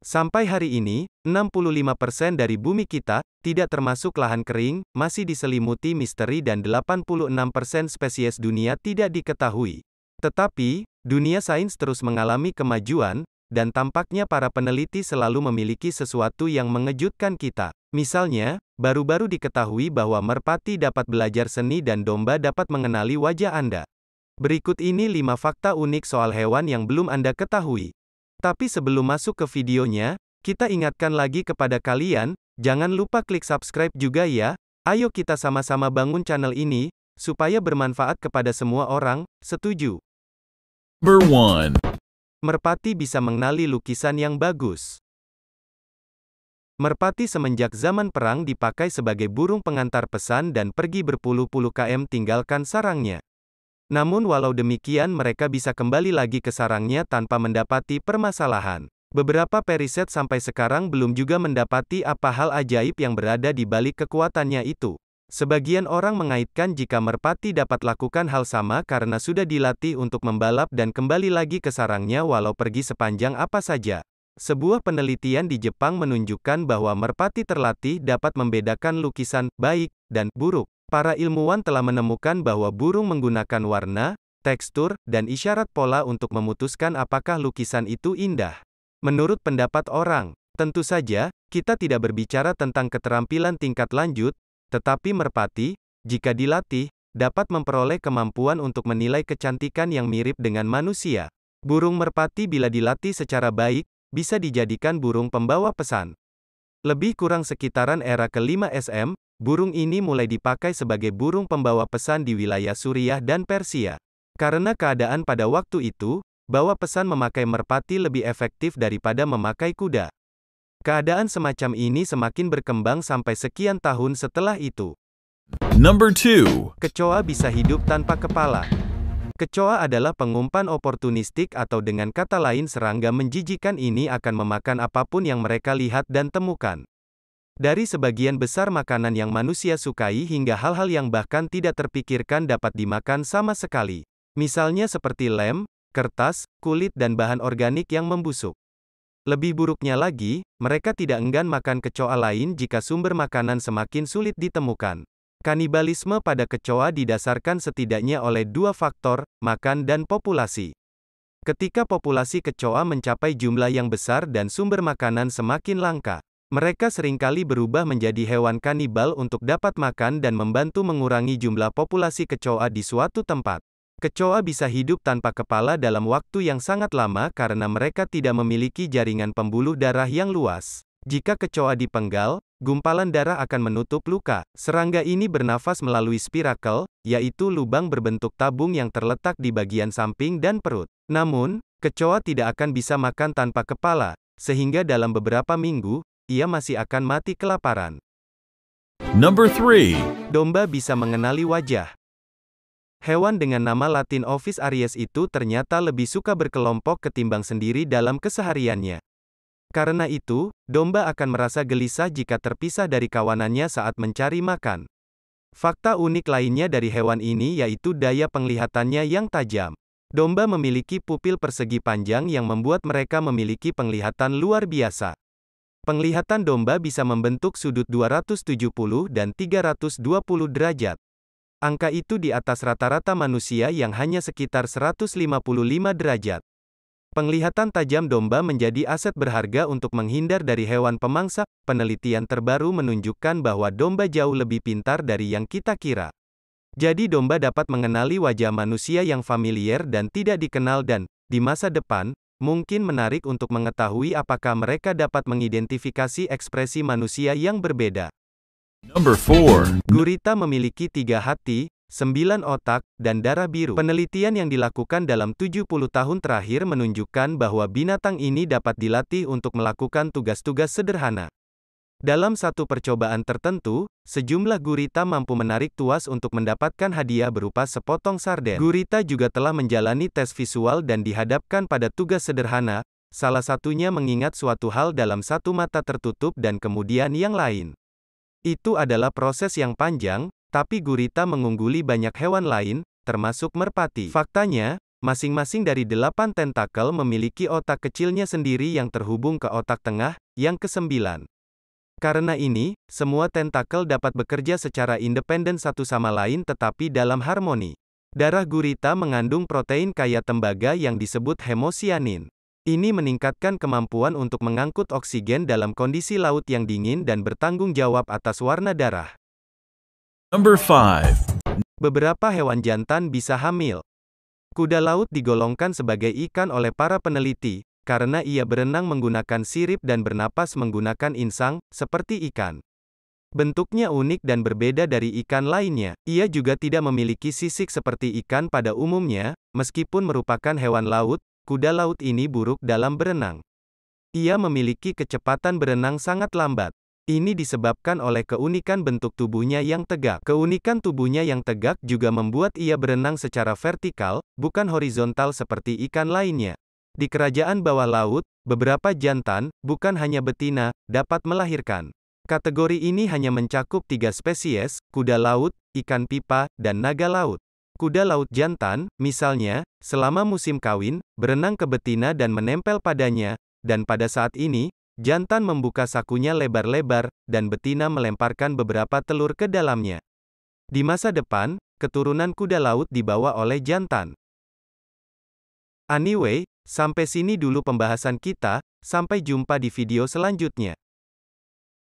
Sampai hari ini, 65% dari bumi kita, tidak termasuk lahan kering, masih diselimuti misteri dan 86% spesies dunia tidak diketahui. Tetapi, dunia sains terus mengalami kemajuan, dan tampaknya para peneliti selalu memiliki sesuatu yang mengejutkan kita. Misalnya, baru-baru diketahui bahwa merpati dapat belajar seni dan domba dapat mengenali wajah Anda. Berikut ini 5 fakta unik soal hewan yang belum Anda ketahui. Tapi sebelum masuk ke videonya, kita ingatkan lagi kepada kalian, jangan lupa klik subscribe juga ya. Ayo kita sama-sama bangun channel ini, supaya bermanfaat kepada semua orang, setuju? Number 1. Merpati bisa mengenali lukisan yang bagus. Merpati semenjak zaman perang dipakai sebagai burung pengantar pesan dan pergi berpuluh-puluh km tinggalkan sarangnya. Namun walau demikian mereka bisa kembali lagi ke sarangnya tanpa mendapati permasalahan. Beberapa periset sampai sekarang belum juga mendapati apa hal ajaib yang berada di balik kekuatannya itu. Sebagian orang mengaitkan jika merpati dapat lakukan hal sama karena sudah dilatih untuk membalap dan kembali lagi ke sarangnya walau pergi sepanjang apa saja. Sebuah penelitian di Jepang menunjukkan bahwa merpati terlatih dapat membedakan lukisan baik dan buruk. Para ilmuwan telah menemukan bahwa burung menggunakan warna, tekstur, dan isyarat pola untuk memutuskan apakah lukisan itu indah. Menurut pendapat orang, tentu saja, kita tidak berbicara tentang keterampilan tingkat lanjut, tetapi merpati, jika dilatih, dapat memperoleh kemampuan untuk menilai kecantikan yang mirip dengan manusia. Burung merpati bila dilatih secara baik, bisa dijadikan burung pembawa pesan. Lebih kurang sekitaran era ke-5 SM, burung ini mulai dipakai sebagai burung pembawa pesan di wilayah Suriah dan Persia. Karena keadaan pada waktu itu, bawa pesan memakai merpati lebih efektif daripada memakai kuda. Keadaan semacam ini semakin berkembang sampai sekian tahun setelah itu. Number 2. Kecoa bisa hidup tanpa kepala. Kecoa adalah pengumpan oportunistik atau dengan kata lain serangga menjijikan ini akan memakan apapun yang mereka lihat dan temukan. Dari sebagian besar makanan yang manusia sukai hingga hal-hal yang bahkan tidak terpikirkan dapat dimakan sama sekali. Misalnya seperti lem, kertas, kulit dan bahan organik yang membusuk. Lebih buruknya lagi, mereka tidak enggan makan kecoa lain jika sumber makanan semakin sulit ditemukan. Kanibalisme pada kecoa didasarkan setidaknya oleh 2 faktor, makan dan populasi. Ketika populasi kecoa mencapai jumlah yang besar dan sumber makanan semakin langka, mereka seringkali berubah menjadi hewan kanibal untuk dapat makan dan membantu mengurangi jumlah populasi kecoa di suatu tempat. Kecoa bisa hidup tanpa kepala dalam waktu yang sangat lama karena mereka tidak memiliki jaringan pembuluh darah yang luas. Jika kecoa dipenggal, gumpalan darah akan menutup luka. Serangga ini bernafas melalui spirakel, yaitu lubang berbentuk tabung yang terletak di bagian samping dan perut. Namun, kecoa tidak akan bisa makan tanpa kepala, sehingga dalam beberapa minggu, ia masih akan mati kelaparan. Number 3. Domba bisa mengenali wajah. Hewan dengan nama Latin Ovis aries itu ternyata lebih suka berkelompok ketimbang sendiri dalam kesehariannya. Karena itu, domba akan merasa gelisah jika terpisah dari kawanannya saat mencari makan. Fakta unik lainnya dari hewan ini yaitu daya penglihatannya yang tajam. Domba memiliki pupil persegi panjang yang membuat mereka memiliki penglihatan luar biasa. Penglihatan domba bisa membentuk sudut 270 dan 320 derajat. Angka itu di atas rata-rata manusia yang hanya sekitar 155 derajat. Penglihatan tajam domba menjadi aset berharga untuk menghindar dari hewan pemangsa. Penelitian terbaru menunjukkan bahwa domba jauh lebih pintar dari yang kita kira. Jadi domba dapat mengenali wajah manusia yang familiar dan tidak dikenal dan, di masa depan, mungkin menarik untuk mengetahui apakah mereka dapat mengidentifikasi ekspresi manusia yang berbeda. Number 4. Gurita memiliki 3 hati, 9 otak, dan darah biru. Penelitian yang dilakukan dalam 70 tahun terakhir menunjukkan bahwa binatang ini dapat dilatih untuk melakukan tugas-tugas sederhana. Dalam satu percobaan tertentu, sejumlah gurita mampu menarik tuas untuk mendapatkan hadiah berupa sepotong sarden. Gurita juga telah menjalani tes visual dan dihadapkan pada tugas sederhana, salah satunya mengingat suatu hal dalam satu mata tertutup dan kemudian yang lain. Itu adalah proses yang panjang, tapi gurita mengungguli banyak hewan lain, termasuk merpati. Faktanya, masing-masing dari 8 tentakel memiliki otak kecilnya sendiri yang terhubung ke otak tengah, yang ke-9. Karena ini, semua tentakel dapat bekerja secara independen satu sama lain tetapi dalam harmoni. Darah gurita mengandung protein kaya tembaga yang disebut hemosianin. Ini meningkatkan kemampuan untuk mengangkut oksigen dalam kondisi laut yang dingin dan bertanggung jawab atas warna darah. Number 5. Beberapa hewan jantan bisa hamil. Kuda laut digolongkan sebagai ikan oleh para peneliti, karena ia berenang menggunakan sirip dan bernapas menggunakan insang, seperti ikan. Bentuknya unik dan berbeda dari ikan lainnya. Ia juga tidak memiliki sisik seperti ikan pada umumnya, meskipun merupakan hewan laut, kuda laut ini buruk dalam berenang. Ia memiliki kecepatan berenang sangat lambat. Ini disebabkan oleh keunikan bentuk tubuhnya yang tegak. Keunikan tubuhnya yang tegak juga membuat ia berenang secara vertikal, bukan horizontal seperti ikan lainnya. Di kerajaan bawah laut, beberapa jantan, bukan hanya betina, dapat melahirkan. Kategori ini hanya mencakup 3 spesies, kuda laut, ikan pipa, dan naga laut. Kuda laut jantan, misalnya, selama musim kawin, berenang ke betina dan menempel padanya, dan pada saat ini, jantan membuka sakunya lebar-lebar, dan betina melemparkan beberapa telur ke dalamnya. Di masa depan, keturunan kuda laut dibawa oleh jantan. Anyway, sampai sini dulu pembahasan kita, sampai jumpa di video selanjutnya.